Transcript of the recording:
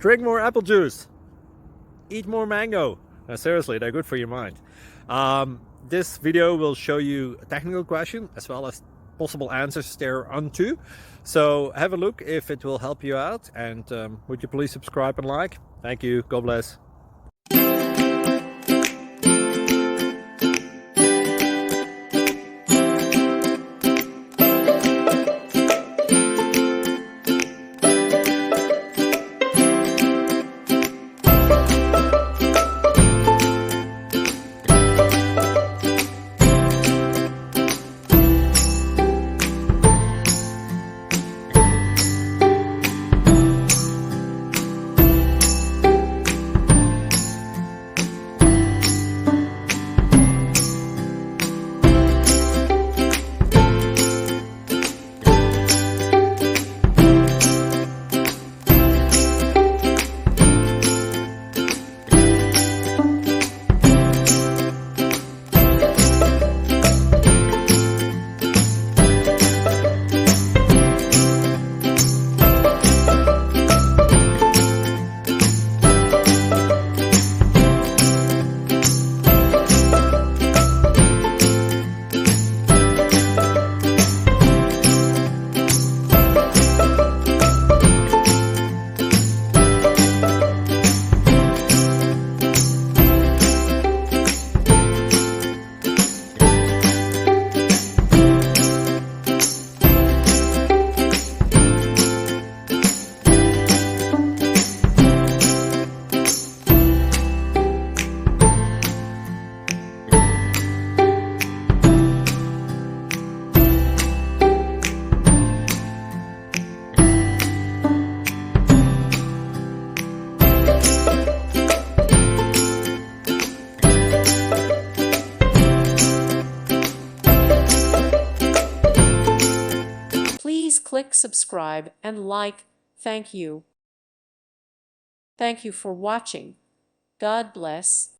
Drink more apple juice. Eat more mango. Seriously, they're good for your mind. This video will show you a technical question as well as possible answers thereunto. So have a look if it will help you out, and would you please subscribe and like? Thank you. God bless. Please click subscribe and like. Thank you. Thank you for watching. God bless.